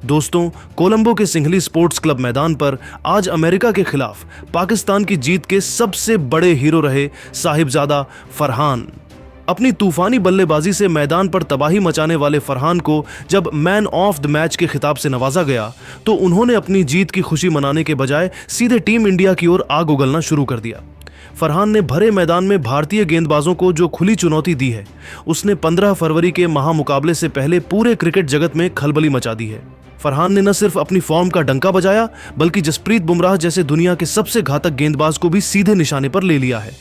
दोस्तों, कोलंबो के Sinhali sports club मैदान पर आज अमेरिका के खिलाफ पाकिस्तान की जीत के सबसे बड़े हीरो रहे साहिबजादा फरहान। अपनी तूफानी बल्लेबाजी से मैदान पर तबाही मचाने वाले फरहान को जब मैन ऑफ द मैच के खिताब से नवाजा गया तो उन्होंने अपनी जीत की खुशी मनाने के बजाय सीधे टीम इंडिया की ओर आग उगलना शुरू कर दिया। फरहान ने भरे मैदान में भारतीय गेंदबाजों को जो खुली चुनौती दी है, उसने 15 फरवरी के महामुकाबले से पहले पूरे क्रिकेट जगत में खलबली मचा दी है। फरहान ने न सिर्फ अपनी फॉर्म का डंका बजाया, बल्कि जसप्रीत बुमराह जैसे दुनिया के सबसे घातक गेंदबाज को भी सीधे निशाने पर ले लिया है।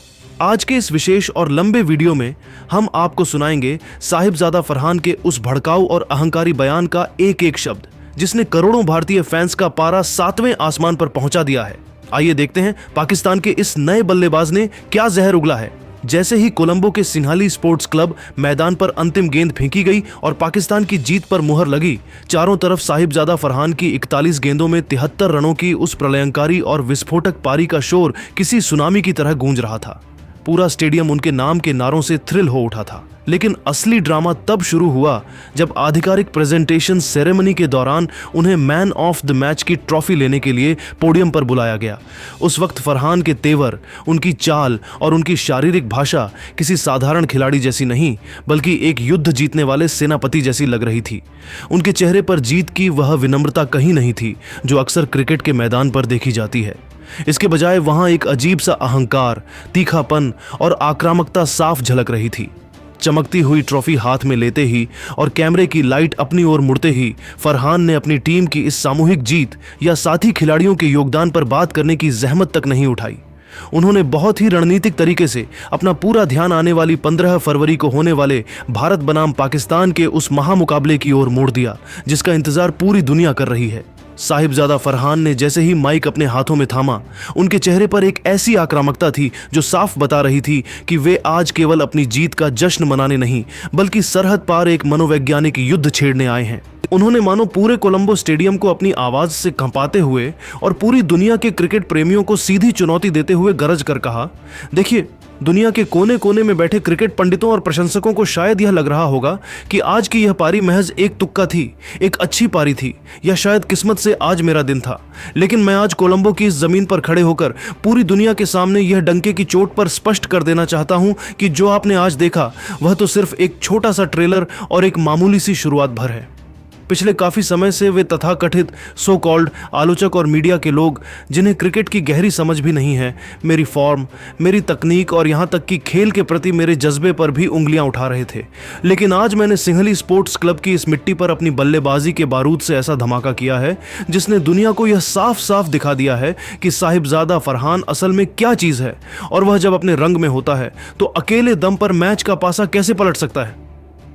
आज के इस विशेष और लंबे वीडियो में हम आपको सुनाएंगे साहिबजादा फरहान के उस भड़काऊ और अहंकारी बयान का एक एक शब्द, जिसने करोड़ों भारतीय फैंस का पारा 7वें आसमान पर पहुंचा दिया है। आइए देखते हैं पाकिस्तान के इस नए बल्लेबाज ने क्या जहर उगला है। जैसे ही कोलंबो के सिंघली स्पोर्ट्स क्लब मैदान पर अंतिम गेंद फेंकी गई और पाकिस्तान की जीत पर मुहर लगी, चारों तरफ साहिबजादा फरहान की 41 गेंदों में 73 रनों की उस प्रलयंकारी और विस्फोटक पारी का शोर किसी सुनामी की तरह गूंज रहा था। पूरा स्टेडियम उनके नाम के नारों से थ्रिल हो उठा था। लेकिन असली ड्रामा तब शुरू हुआ जब आधिकारिक प्रेजेंटेशन सेरेमनी के दौरान उन्हें मैन ऑफ द मैच की ट्रॉफी लेने के लिए पोडियम पर बुलाया गया। उस वक्त फरहान के तेवर, उनकी चाल और उनकी शारीरिक भाषा किसी साधारण खिलाड़ी जैसी नहीं, बल्कि एक युद्ध जीतने वाले सेनापति जैसी लग रही थी। उनके चेहरे पर जीत की वह विनम्रता कहीं नहीं थी जो अक्सर क्रिकेट के मैदान पर देखी जाती है। इसके बजाय वहां एक अजीब सा अहंकार, तीखापन और आक्रामकता साफ झलक रही थी। चमकती हुई ट्रॉफी हाथ में लेते ही और कैमरे की लाइट अपनी ओर मुड़ते ही फरहान ने अपनी टीम की इस सामूहिक जीत या साथी खिलाड़ियों के योगदान पर बात करने की जहमत तक नहीं उठाई। उन्होंने बहुत ही रणनीतिक तरीके से अपना पूरा ध्यान आने वाली 15 फरवरी को होने वाले भारत बनाम पाकिस्तान के उस महामुकाबले की ओर मोड़ दिया, जिसका इंतजार पूरी दुनिया कर रही है। साहिबजादा फरहान ने जैसे ही माइक अपने हाथों में थामा, उनके चेहरे पर एक ऐसी आक्रामकता थी जो साफ बता रही थी कि वे आज केवल अपनी जीत का जश्न मनाने नहीं, बल्कि सरहद पार एक मनोवैज्ञानिक युद्ध छेड़ने आए हैं। उन्होंने मानो पूरे कोलंबो स्टेडियम को अपनी आवाज से कंपाते हुए और पूरी दुनिया के क्रिकेट प्रेमियों को सीधी चुनौती देते हुए गरज कर कहा, देखिए, दुनिया के कोने कोने में बैठे क्रिकेट पंडितों और प्रशंसकों को शायद यह लग रहा होगा कि आज की यह पारी महज एक तुक्का थी, एक अच्छी पारी थी, या शायद किस्मत से आज मेरा दिन था। लेकिन मैं आज कोलंबो की इस जमीन पर खड़े होकर पूरी दुनिया के सामने यह डंके की चोट पर स्पष्ट कर देना चाहता हूं कि जो आपने आज देखा वह तो सिर्फ एक छोटा सा ट्रेलर और एक मामूली सी शुरुआत भर है। पिछले काफी समय से वे तथाकथित सो कॉल्ड आलोचक और मीडिया के लोग, जिन्हें क्रिकेट की गहरी समझ भी नहीं है, मेरी फॉर्म, मेरी तकनीक और यहां तक कि खेल के प्रति मेरे जज्बे पर भी उंगलियां उठा रहे थे। लेकिन आज मैंने सिंघली स्पोर्ट्स क्लब की इस मिट्टी पर अपनी बल्लेबाजी के बारूद से ऐसा धमाका किया है जिसने दुनिया को यह साफ साफ दिखा दिया है कि साहिबजादा फरहान असल में क्या चीज है, और वह जब अपने रंग में होता है तो अकेले दम पर मैच का पासा कैसे पलट सकता है।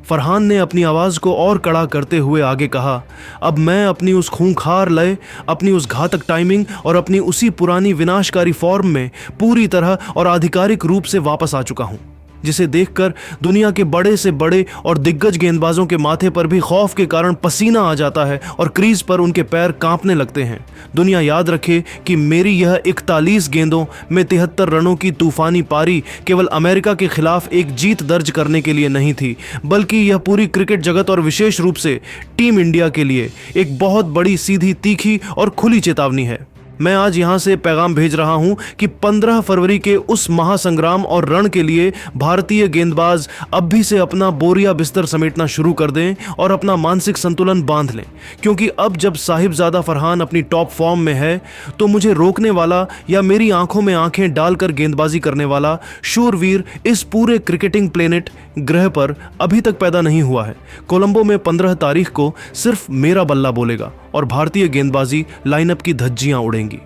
फरहान ने अपनी आवाज को और कड़ा करते हुए आगे कहा, अब मैं अपनी उस खूंखार लय, अपनी उस घातक टाइमिंग और अपनी उसी पुरानी विनाशकारी फॉर्म में पूरी तरह और आधिकारिक रूप से वापस आ चुका हूं, जिसे देखकर दुनिया के बड़े से बड़े और दिग्गज गेंदबाजों के माथे पर भी खौफ के कारण पसीना आ जाता है और क्रीज पर उनके पैर कांपने लगते हैं। दुनिया याद रखे कि मेरी यह 41 गेंदों में 73 रनों की तूफानी पारी केवल अमेरिका के खिलाफ एक जीत दर्ज करने के लिए नहीं थी, बल्कि यह पूरी क्रिकेट जगत और विशेष रूप से टीम इंडिया के लिए एक बहुत बड़ी, सीधी, तीखी और खुली चेतावनी है। मैं आज यहां से पैगाम भेज रहा हूं कि 15 फरवरी के उस महासंग्राम और रण के लिए भारतीय गेंदबाज अब भी से अपना बोरिया बिस्तर समेटना शुरू कर दें और अपना मानसिक संतुलन बांध लें, क्योंकि अब जब साहिबजादा फरहान अपनी टॉप फॉर्म में है तो मुझे रोकने वाला या मेरी आंखों में आंखें डालकर गेंदबाजी करने वाला शूरवीर इस पूरे क्रिकेटिंग प्लेनेट ग्रह पर अभी तक पैदा नहीं हुआ है। कोलंबो में 15 तारीख को सिर्फ मेरा बल्ला बोलेगा और भारतीय गेंदबाजी लाइनअप की धज्जियां उड़ेंगी।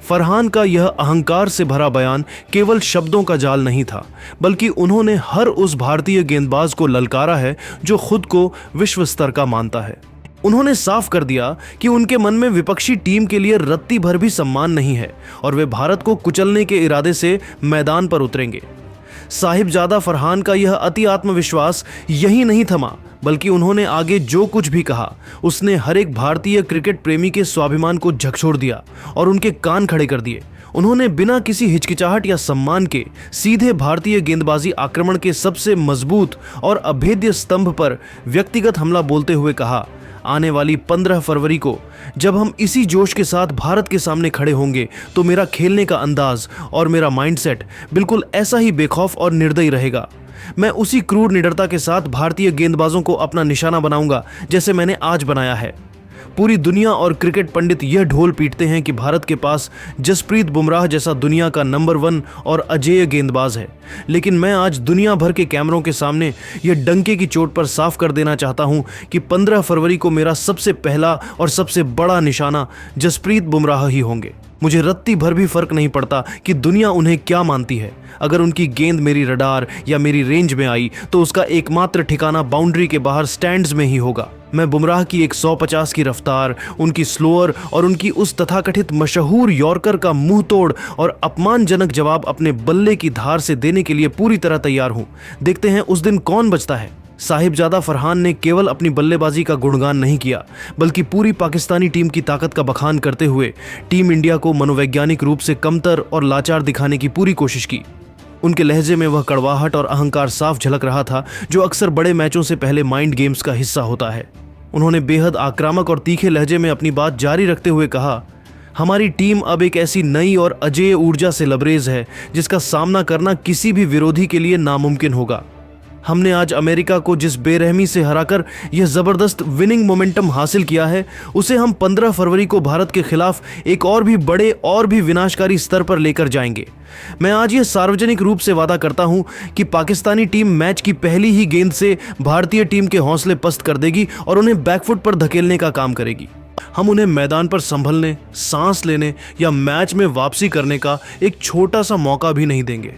फरहान का यह अहंकार से भरा बयान केवल शब्दों का जाल नहीं था, बल्कि उन्होंने हर उस भारतीय गेंदबाज को ललकारा है जो खुद को विश्व स्तर का मानता है। उन्होंने साफ कर दिया कि उनके मन में विपक्षी टीम के लिए रत्ती भर भी सम्मान नहीं है और वे भारत को कुचलने के इरादे से मैदान पर उतरेंगे। साहिबजादा फरहान का यह अति आत्मविश्वास यही नहीं थमा, बल्कि उन्होंने आगे जो कुछ भी कहा उसने हर एक भारतीय क्रिकेट प्रेमी के स्वाभिमान को झकझोर दिया और उनके कान खड़े कर दिए। उन्होंने बिना किसी हिचकिचाहट या सम्मान के सीधे भारतीय गेंदबाजी आक्रमण के सबसे मजबूत और अभेद्य स्तंभ पर व्यक्तिगत हमला बोलते हुए कहा, आने वाली 15 फरवरी को जब हम इसी जोश के साथ भारत के सामने खड़े होंगे तो मेरा खेलने का अंदाज और मेरा माइंडसेट बिल्कुल ऐसा ही बेखौफ और निर्दयी रहेगा। मैं उसी क्रूर निडरता के साथ भारतीय गेंदबाजों को अपना निशाना बनाऊंगा जैसे मैंने आज बनाया है। पूरी दुनिया और क्रिकेट पंडित यह ढोल पीटते हैं कि भारत के पास जसप्रीत बुमराह जैसा दुनिया का नंबर 1 और अजेय गेंदबाज है, लेकिन मैं आज दुनिया भर के कैमरों के सामने यह डंके की चोट पर साफ कर देना चाहता हूं कि 15 फरवरी को मेरा सबसे पहला और सबसे बड़ा निशाना जसप्रीत बुमराह ही होंगे। मुझे रत्ती भर भी फर्क नहीं पड़ता कि दुनिया उन्हें क्या मानती है। अगर उनकी गेंद मेरी रडार या मेरी रेंज में आई तो उसका एकमात्र ठिकाना बाउंड्री के बाहर स्टैंड्स में ही होगा। मैं बुमराह की 150 की रफ्तार, उनकी स्लोअर और उनकी उस तथाकथित मशहूर यॉर्कर का मुंह तोड़ और अपमानजनक जवाब अपने बल्ले की धार से देने के लिए पूरी तरह तैयार हूं। देखते हैं उस दिन कौन बचता है। साहिबजादा फरहान ने केवल अपनी बल्लेबाजी का गुणगान नहीं किया, बल्कि पूरी पाकिस्तानी टीम की ताकत का बखान करते हुए टीम इंडिया को मनोवैज्ञानिक रूप से कमतर और लाचार दिखाने की पूरी कोशिश की। उनके लहजे में वह कड़वाहट और अहंकार साफ झलक रहा था जो अक्सर बड़े मैचों से पहले माइंड गेम्स का हिस्सा होता है। उन्होंने बेहद आक्रामक और तीखे लहजे में अपनी बात जारी रखते हुए कहा, हमारी टीम अब एक ऐसी नई और अजेय ऊर्जा से लबरेज है जिसका सामना करना किसी भी विरोधी के लिए नामुमकिन होगा। हमने आज अमेरिका को जिस बेरहमी से हराकर यह जबरदस्त विनिंग मोमेंटम हासिल किया है, उसे हम 15 फरवरी को भारत के खिलाफ एक और भी बड़े और भी विनाशकारी स्तर पर लेकर जाएंगे। मैं आज यह सार्वजनिक रूप से वादा करता हूं कि पाकिस्तानी टीम मैच की पहली ही गेंद से भारतीय टीम के हौसले पस्त कर देगी और उन्हें बैकफुट पर धकेलने का काम करेगी। हम उन्हें मैदान पर संभलने, सांस लेने या मैच में वापसी करने का एक छोटा सा मौका भी नहीं देंगे।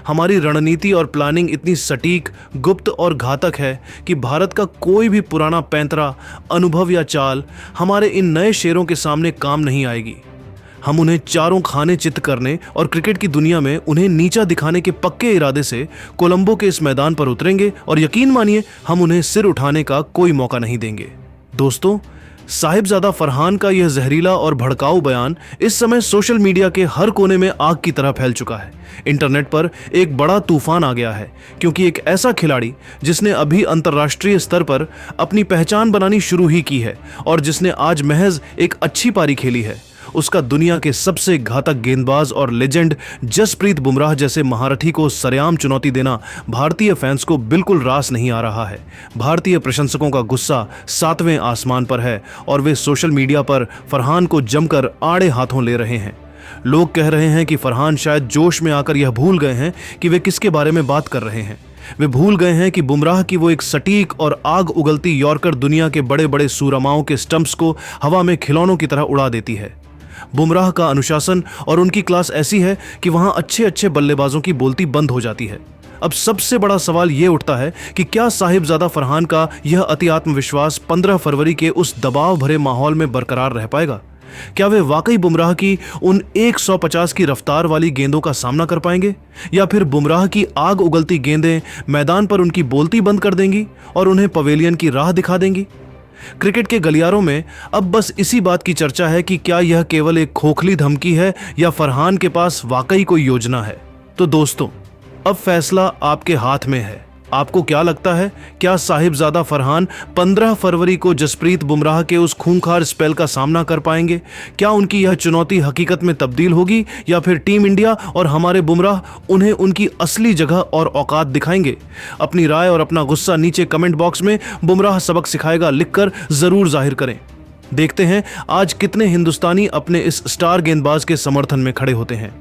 हमारी रणनीति और प्लानिंग इतनी सटीक, गुप्त और घातक है कि भारत का कोई भी पुराना पैंतरा, अनुभव या चाल हमारे इन नए शेरों के सामने काम नहीं आएगी। हम उन्हें चारों खाने चित करने और क्रिकेट की दुनिया में उन्हें नीचा दिखाने के पक्के इरादे से कोलंबो के इस मैदान पर उतरेंगे और यकीन मानिए हम उन्हें सिर उठाने का कोई मौका नहीं देंगे। दोस्तों, साहिबजादा फरहान का यह जहरीला और भड़काऊ बयान इस समय सोशल मीडिया के हर कोने में आग की तरह फैल चुका है। इंटरनेट पर एक बड़ा तूफान आ गया है क्योंकि एक ऐसा खिलाड़ी जिसने अभी अंतर्राष्ट्रीय स्तर पर अपनी पहचान बनानी शुरू ही की है और जिसने आज महज एक अच्छी पारी खेली है, उसका दुनिया के सबसे घातक गेंदबाज और लेजेंड जसप्रीत बुमराह जैसे महारथी को सरेआम चुनौती देना भारतीय फैंस को बिल्कुल रास नहीं आ रहा है। भारतीय प्रशंसकों का गुस्सा 7वें आसमान पर है और वे सोशल मीडिया पर फरहान को जमकर आड़े हाथों ले रहे हैं। लोग कह रहे हैं कि फरहान शायद जोश में आकर यह भूल गए हैं कि वे किसके बारे में बात कर रहे हैं। वे भूल गए हैं कि बुमराह की वो एक सटीक और आग उगलती यॉर्कर दुनिया के बड़े बड़े सूरमाओं के स्टंप्स को हवा में खिलौनों की तरह उड़ा देती है। बुमराह का अनुशासन और उनकी क्लास ऐसी है कि वहां अच्छे अच्छे बल्लेबाजों की बोलती बंद हो जाती है। अब सबसे बड़ा सवाल यह उठता है कि क्या साहिबजादा फरहान का यह अति आत्मविश्वास 15 फरवरी के उस दबाव भरे माहौल में बरकरार रह पाएगा? क्या वे वाकई बुमराह की उन 150 की रफ्तार वाली गेंदों का सामना कर पाएंगे, या फिर बुमराह की आग उगलती गेंदें मैदान पर उनकी बोलती बंद कर देंगी और उन्हें पवेलियन की राह दिखा देंगी? क्रिकेट के गलियारों में अब बस इसी बात की चर्चा है कि क्या यह केवल एक खोखली धमकी है या फरहान के पास वाकई कोई योजना है। तो दोस्तों, अब फैसला आपके हाथ में है। आपको क्या लगता है, क्या साहिबजादा फरहान 15 फरवरी को जसप्रीत बुमराह के उस खूंखार स्पेल का सामना कर पाएंगे? क्या उनकी यह चुनौती हकीकत में तब्दील होगी या फिर टीम इंडिया और हमारे बुमराह उन्हें उनकी असली जगह और औकात दिखाएंगे? अपनी राय और अपना गुस्सा नीचे कमेंट बॉक्स में "बुमराह सबक सिखाएगा" लिखकर जरूर जाहिर करें। देखते हैं आज कितने हिंदुस्तानी अपने इस स्टार गेंदबाज के समर्थन में खड़े होते हैं।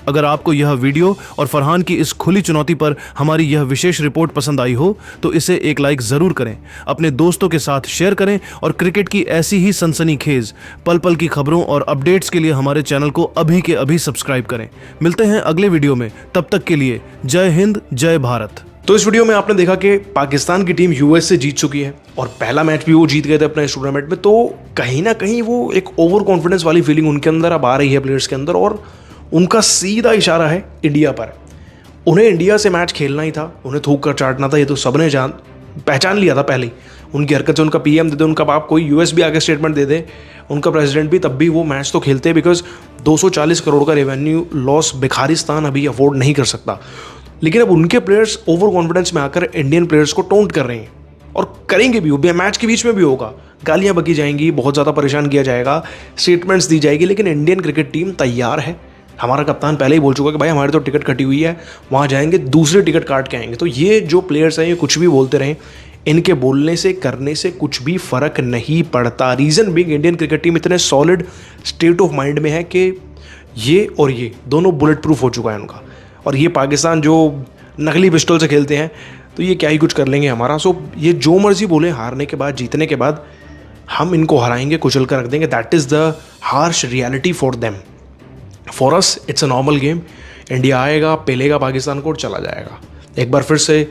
अगर आपको यह वीडियो और फरहान की इस खुली चुनौती पर हमारी यह विशेष रिपोर्ट पसंद आई हो तो इसे एक लाइक जरूर करें, अपने दोस्तों के साथ शेयर करें और क्रिकेट की ऐसी ही सनसनीखेज पल पल की खबरों और अपडेट्स के लिए हमारे चैनल को अभी के अभी सब्सक्राइब करें। मिलते हैं अगले वीडियो में, तब तक के लिए जय हिंद, जय भारत। तो इस वीडियो में आपने देखा कि पाकिस्तान की टीम यूएस से जीत चुकी है और पहला मैच भी वो जीत गए थे अपने इस टूर्नामेंट में। तो कहीं ना कहीं वो एक ओवर कॉन्फिडेंस वाली फीलिंग उनके अंदर अब आ रही है प्लेयर्स के अंदर, और उनका सीधा इशारा है इंडिया पर। उन्हें इंडिया से मैच खेलना ही था, उन्हें थूक कर चाटना था। ये तो सबने पहचान लिया था पहले ही। उनकी हरकत से उनका पीएम दे दे, उनका बाप कोई यूएस भी आगे स्टेटमेंट दे दे, उनका प्रेसिडेंट भी, तब भी वो मैच तो खेलते हैं, बिकॉज 240 करोड़ का रेवेन्यू लॉस भिखारिस्तान अभी अफोर्ड नहीं कर सकता। लेकिन अब उनके प्लेयर्स ओवर कॉन्फिडेंस में आकर इंडियन प्लेयर्स को टोंट कर रहे हैं और करेंगे भी, वो मैच के बीच में भी होगा, गालियां बकी जाएंगी, बहुत ज़्यादा परेशान किया जाएगा, स्टेटमेंट्स दी जाएगी, लेकिन इंडियन क्रिकेट टीम तैयार है। हमारा कप्तान पहले ही बोल चुका कि भाई हमारी तो टिकट कटी हुई है, वहाँ जाएंगे दूसरे टिकट काट के आएंगे। तो ये जो प्लेयर्स हैं ये कुछ भी बोलते रहें, इनके बोलने से करने से कुछ भी फ़र्क नहीं पड़ता। Reason Bing Indian cricket team इतने सॉलिड स्टेट ऑफ माइंड में है कि ये और ये दोनों बुलेट प्रूफ हो चुका है उनका। और ये पाकिस्तान जो नकली पिस्टल से खेलते हैं तो ये क्या ही कुछ कर लेंगे हमारा। सो ये जो मर्जी बोले, हारने के बाद जीतने के बाद हम इनको हराएंगे, कुचल कर रख देंगे। That is the harsh reality for them. For us it's a normal game. India आएगा, पेलेगा पाकिस्तान को और चला जाएगा। एक बार फिर से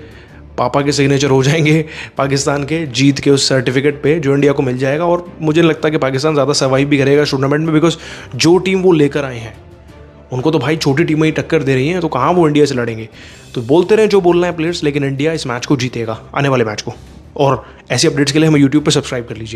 पापा के सिग्नेचर हो जाएंगे पाकिस्तान के जीत के उस सर्टिफिकेट पे जो इंडिया को मिल जाएगा। और मुझे नहीं लगता कि पाकिस्तान ज़्यादा सर्वाइव भी करेगा टूर्नामेंट में, बिकॉज जो टीम वो लेकर आए हैं उनको तो भाई छोटी टीमें ही टक्कर दे रही हैं, तो कहाँ वो इंडिया से लड़ेंगे। तो बोलते रहे जो बोलना है प्लेयर्स, लेकिन इंडिया इस मैच को जीतेगा, आने वाले मैच को। और ऐसे अपडेट्स के लिए हमें यूट्यूब पर सब्सक्राइब कर लीजिए।